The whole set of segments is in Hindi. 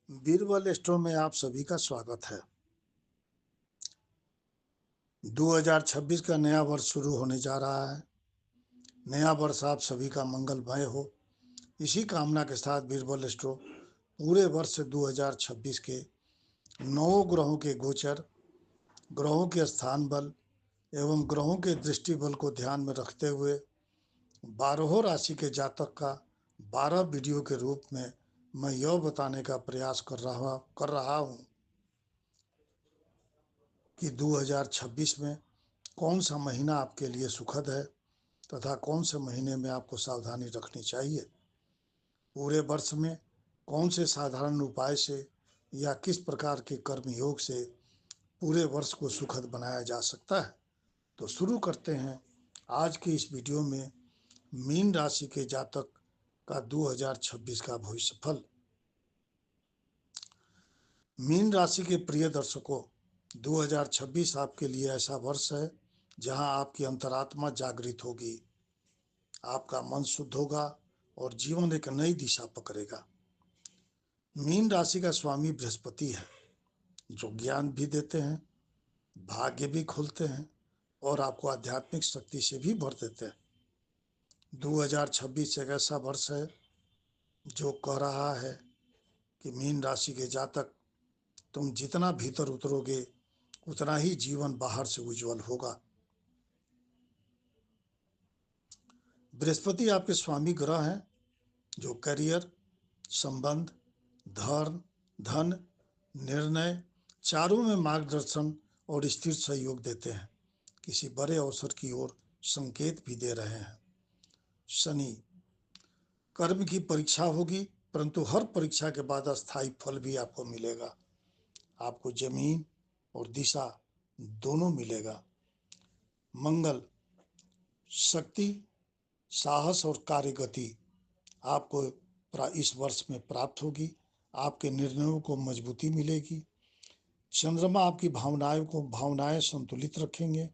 बीरबल स्टोर में आप सभी का स्वागत है। 2026 का नया वर्ष शुरू होने जा रहा है। नया वर्ष आप सभी का मंगलमय हो, इसी कामना के साथ बीरबल स्टोर पूरे वर्ष 2026 के 9 ग्रहों के गोचर, ग्रहों के स्थान बल एवं ग्रहों के दृष्टि बल को ध्यान में रखते हुए 12 राशि के जातक का 12 वीडियो के रूप में मैं यह बताने का प्रयास कर रहा हूं कि 2026 में कौन सा महीना आपके लिए सुखद है तथा कौन से महीने में आपको सावधानी रखनी चाहिए। पूरे वर्ष में कौन से साधारण उपाय से या किस प्रकार के कर्म योग से पूरे वर्ष को सुखद बनाया जा सकता है। तो शुरू करते हैं आज के इस वीडियो में मीन राशि के जातक का 2026 का भविष्यफल। मीन राशि के प्रिय दर्शकों, 2026 आपके लिए ऐसा वर्ष है जहां आपकी अंतरात्मा जागृत होगी, आपका मन शुद्ध होगा और जीवन एक नई दिशा पकड़ेगा। मीन राशि का स्वामी बृहस्पति है, जो ज्ञान भी देते हैं, भाग्य भी खोलते हैं और आपको आध्यात्मिक शक्ति से भी भर देते हैं। 2026 एक ऐसा वर्ष है जो कह रहा है कि मीन राशि के जातक, तुम जितना भीतर उतरोगे उतना ही जीवन बाहर से उज्जवल होगा। बृहस्पति आपके स्वामी ग्रह हैं, जो करियर, संबंध, धर्म, धन, निर्णय चारों में मार्गदर्शन और स्थिर सहयोग देते हैं। किसी बड़े अवसर की ओर संकेत भी दे रहे हैं। शनि, कर्म की परीक्षा होगी, परंतु हर परीक्षा के बाद अस्थायी फल भी आपको मिलेगा। आपको जमीन और दिशा दोनों मिलेगा। मंगल, शक्ति, साहस और कार्यगति आपको इस वर्ष में प्राप्त होगी। आपके निर्णयों को मजबूती मिलेगी। चंद्रमा आपकी भावनाएं संतुलित रखेंगे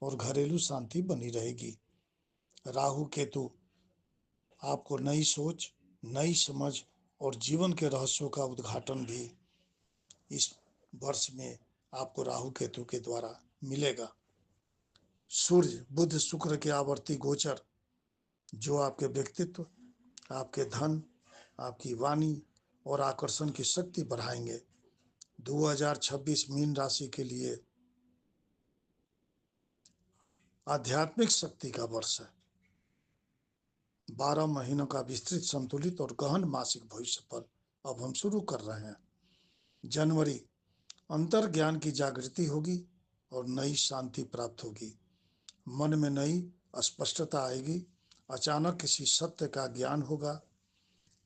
और घरेलू शांति बनी रहेगी। राहु केतु आपको नई सोच, नई समझ और जीवन के रहस्यों का उद्घाटन भी इस वर्ष में आपको राहु केतु के द्वारा मिलेगा। सूर्य, बुध, शुक्र के आवर्ती गोचर जो आपके व्यक्तित्व, आपके धन, आपकी वाणी और आकर्षण की शक्ति बढ़ाएंगे। 2026 मीन राशि के लिए आध्यात्मिक शक्ति का वर्ष है। 12 महीनों का विस्तृत, संतुलित और गहन मासिक भविष्यफल अब हम शुरू कर रहे हैं। जनवरी, अंतर ज्ञान की जागृति होगी और नई शांति प्राप्त होगी। मन में नई स्पष्टता आएगी। अचानक किसी सत्य का ज्ञान होगा।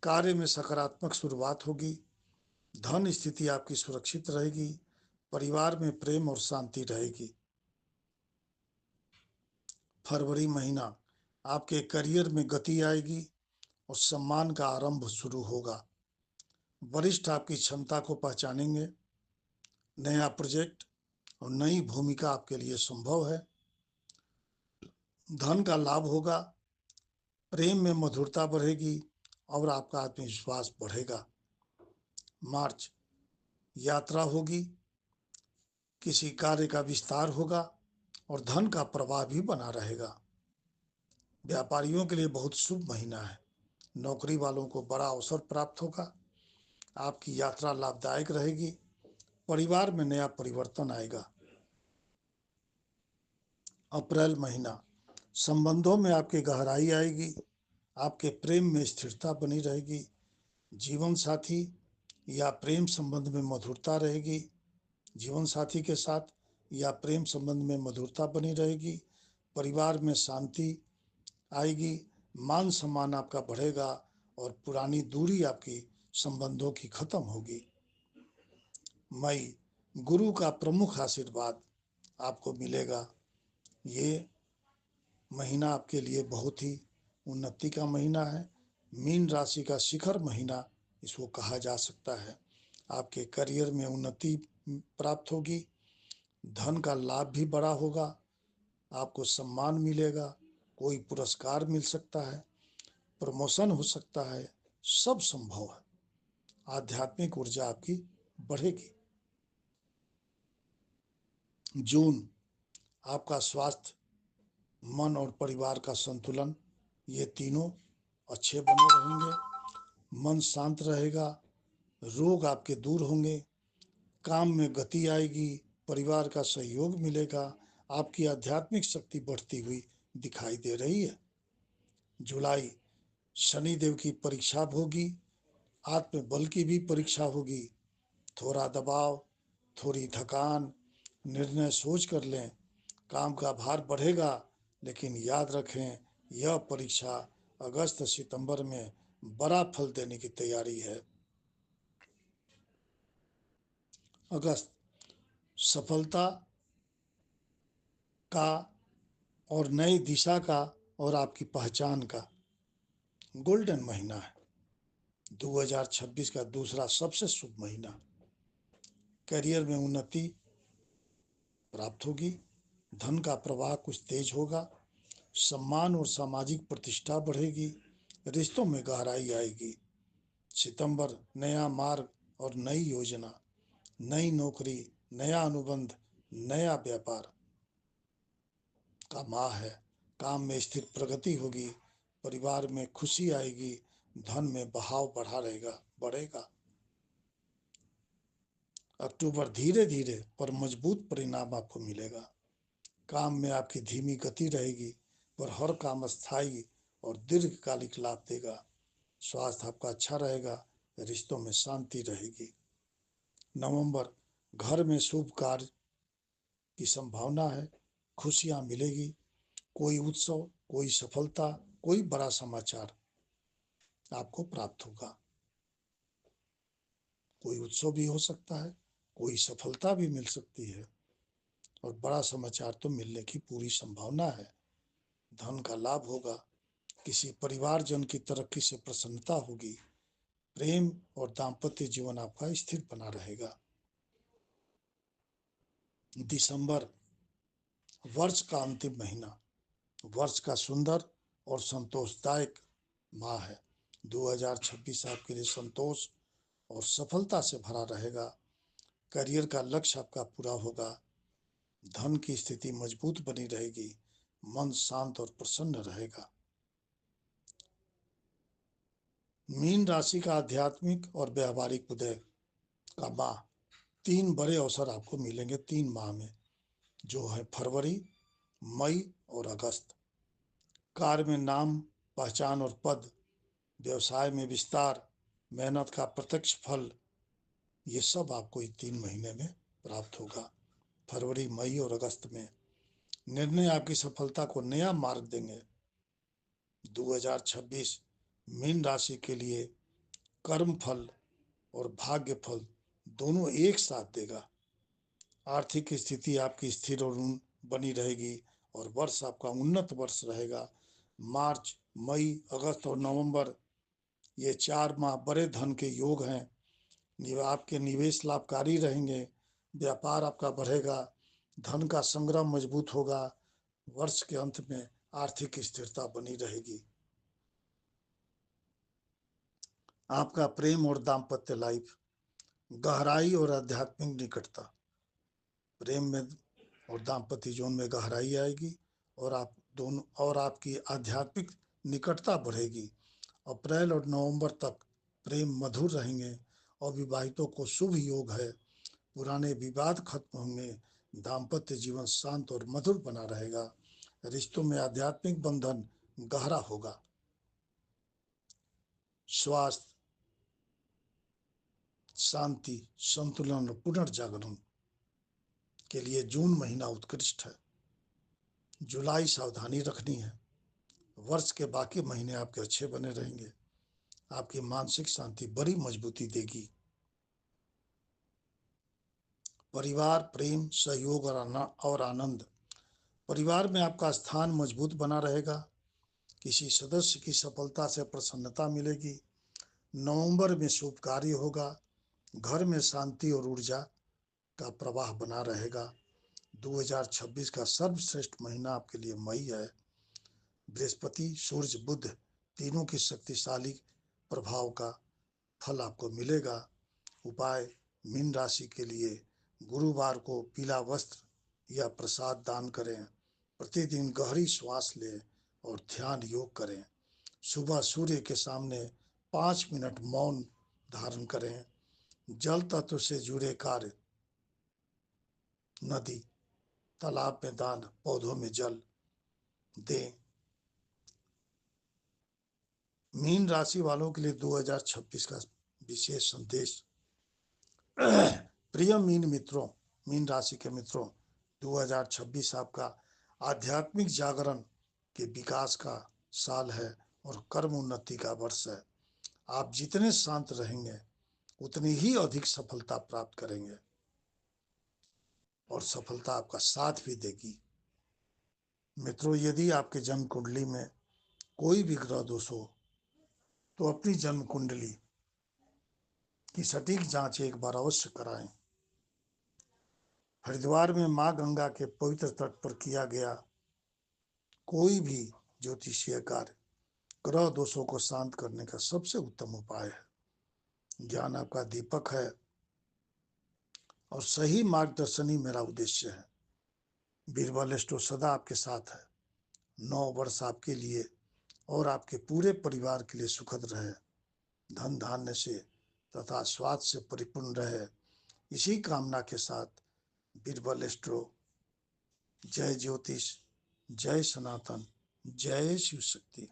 कार्य में सकारात्मक शुरुआत होगी। धन स्थिति आपकी सुरक्षित रहेगी। परिवार में प्रेम और शांति रहेगी। फरवरी महीना, आपके करियर में गति आएगी और सम्मान का आरंभ शुरू होगा। वरिष्ठ आपकी क्षमता को पहचानेंगे। नया प्रोजेक्ट और नई भूमिका आपके लिए संभव है। धन का लाभ होगा। प्रेम में मधुरता बढ़ेगी और आपका आत्मविश्वास बढ़ेगा। मार्च, यात्रा होगी, किसी कार्य का विस्तार होगा और धन का प्रवाह भी बना रहेगा। व्यापारियों के लिए बहुत शुभ महीना है। नौकरी वालों को बड़ा अवसर प्राप्त होगा। आपकी यात्रा लाभदायक रहेगी। परिवार में नया परिवर्तन आएगा। अप्रैल महीना, संबंधों में आपकी गहराई आएगी। आपके प्रेम में स्थिरता बनी रहेगी। जीवन साथी या प्रेम संबंध में मधुरता रहेगी। जीवन साथी के साथ या प्रेम संबंध में मधुरता बनी रहेगी। परिवार में शांति आएगी। मान सम्मान आपका बढ़ेगा और पुरानी दूरी आपकी संबंधों की खत्म होगी। मई, गुरु का प्रमुख आशीर्वाद आपको मिलेगा। ये महीना आपके लिए बहुत ही उन्नति का महीना है। मीन राशि का शिखर महीना इसको कहा जा सकता है। आपके करियर में उन्नति प्राप्त होगी। धन का लाभ भी बड़ा होगा। आपको सम्मान मिलेगा। कोई पुरस्कार मिल सकता है। प्रमोशन हो सकता है। सब संभव है। आध्यात्मिक ऊर्जा आपकी बढ़ेगी। जून, आपका स्वास्थ्य, मन और परिवार का संतुलन, ये तीनों अच्छे बने रहेंगे। मन शांत रहेगा, रोग आपके दूर होंगे, काम में गति आएगी, परिवार का सहयोग मिलेगा, आपकी आध्यात्मिक शक्ति बढ़ती हुई दिखाई दे रही है। जुलाई, शनिदेव की परीक्षा होगी, आत्मबल की भी परीक्षा होगी। थोड़ा दबाव, थोड़ी थकान, निर्णय सोच कर लें, काम का भार बढ़ेगा, लेकिन याद रखें यह परीक्षा अगस्त सितंबर में बड़ा फल देने की तैयारी है। अगस्त, सफलता का और नई दिशा का और आपकी पहचान का गोल्डन महीना है। 2026 का दूसरा सबसे शुभ महीना। करियर में उन्नति प्राप्त होगी, धन का प्रवाह कुछ तेज होगा, सम्मान और सामाजिक प्रतिष्ठा बढ़ेगी, रिश्तों में गहराई आएगी। सितंबर, नया मार्ग और नई योजना, नई नौकरी, नया अनुबंध, नया व्यापार का माह है। काम में स्थिर प्रगति होगी, परिवार में खुशी आएगी, धन में बहाव बढ़ेगा। अक्टूबर, धीरे धीरे पर मजबूत परिणाम आपको मिलेगा। काम में आपकी धीमी गति रहेगी, पर हर काम स्थायी और दीर्घकालिक लाभ देगा। स्वास्थ्य आपका अच्छा रहेगा, रिश्तों में शांति रहेगी। नवंबर, घर में शुभ कार्य की संभावना है, खुशियां मिलेगी, कोई उत्सव, कोई सफलता, कोई बड़ा समाचार आपको प्राप्त होगा। कोई उत्सव भी हो सकता है, कोई सफलता भी मिल सकती है, और बड़ा समाचार तो मिलने की पूरी संभावना है। धन का लाभ होगा, किसी परिवारजन की तरक्की से प्रसन्नता होगी, प्रेम और दाम्पत्य जीवन आपका स्थिर बना रहेगा। दिसंबर, वर्ष का अंतिम महीना, वर्ष का सुंदर और संतोषदायक माह है। 2026 आपके लिए संतोष और सफलता से भरा रहेगा। करियर का लक्ष्य आपका पूरा होगा, धन की स्थिति मजबूत बनी रहेगी, मन शांत और प्रसन्न रहेगा। मीन राशि का आध्यात्मिक और व्यावहारिक उदय का माह, 3 बड़े अवसर आपको मिलेंगे 3 माह में, जो है फरवरी, मई और अगस्त। कार्य में नाम, पहचान और पद, व्यवसाय में विस्तार, मेहनत का प्रत्यक्ष फल, ये सब आपको इन 3 महीने में प्राप्त होगा। फरवरी, मई और अगस्त में निर्णय आपकी सफलता को नया मार्ग देंगे। 2026 मीन राशि के लिए कर्म फल और भाग्य फल दोनों एक साथ देगा। आर्थिक स्थिति आपकी स्थिर और बनी रहेगी, और वर्ष आपका उन्नत वर्ष रहेगा। मार्च, मई, अगस्त और नवंबर, ये 4 माह बड़े धन के योग हैं। आपके निवेश लाभकारी रहेंगे, व्यापार आपका बढ़ेगा, धन का संग्रह मजबूत होगा, वर्ष के अंत में आर्थिक स्थिरता बनी रहेगी। आपका प्रेम और दाम्पत्य लाइफ, गहराई और आध्यात्मिक निकटता, प्रेम में और दाम्पत्य जीवन में गहराई आएगी, और आप दोनों और आपकी आध्यात्मिक निकटता बढ़ेगी। अप्रैल और नवंबर तक प्रेम मधुर रहेंगे, और विवाहितों को शुभ योग है, पुराने विवाद खत्म होंगे, दाम्पत्य जीवन शांत और मधुर बना रहेगा, रिश्तों में आध्यात्मिक बंधन गहरा होगा। स्वास्थ्य, शांति, संतुलन और पुनर्जागरण के लिए जून महीना उत्कृष्ट है। जुलाई सावधानी रखनी है। वर्ष के बाकी महीने आपके अच्छे बने रहेंगे, आपकी मानसिक शांति बड़ी मजबूती देगी। परिवार, प्रेम, सहयोग और आनंद, परिवार में आपका स्थान मजबूत बना रहेगा, किसी सदस्य की सफलता से प्रसन्नता मिलेगी। नवंबर में शुभ कार्य होगा, घर में शांति और ऊर्जा का प्रवाह बना रहेगा। 2026 का सर्वश्रेष्ठ महीना आपके लिए मई है। बृहस्पति, सूर्य, बुध तीनों की शक्तिशाली प्रभाव का फल आपको मिलेगा। उपाय: मीन राशि के लिए गुरुवार को पीला वस्त्र या प्रसाद दान करें। प्रतिदिन गहरी श्वास लें और ध्यान योग करें। सुबह सूर्य के सामने 5 मिनट मौन धारण करें। जल तत्व से जुड़े कार्य: नदी, तालाब में दान, पौधों में जल दें। मीन राशि वालों के लिए 2026 का विशेष संदेश। प्रिय मीन राशि के मित्रों, 2026 आपका आध्यात्मिक जागरण के विकास का साल है और कर्म उन्नति का वर्ष है। आप जितने शांत रहेंगे उतनी ही अधिक सफलता प्राप्त करेंगे और सफलता आपका साथ भी देगी। मित्रों, यदि आपके जन्म कुंडली में कोई भी ग्रह दोष हो तो अपनी जन्म कुंडली की सटीक जांच एक बार अवश्य कराएं। हरिद्वार में मां गंगा के पवित्र तट पर किया गया कोई भी ज्योतिषीय कार्य ग्रह दोषों को शांत करने का सबसे उत्तम उपाय है। ज्ञान आपका दीपक है और सही मार्गदर्शन ही मेरा उद्देश्य है। बीरबल स्टोर सदा आपके साथ है। 9 वर्ष आपके लिए और आपके पूरे परिवार के लिए सुखद रहे, धन धान्य से तथा स्वाद से परिपूर्ण रहे, इसी कामना के साथ बीरबल स्टोर जय ज्योतिष, जय सनातन, जय शिव शक्ति।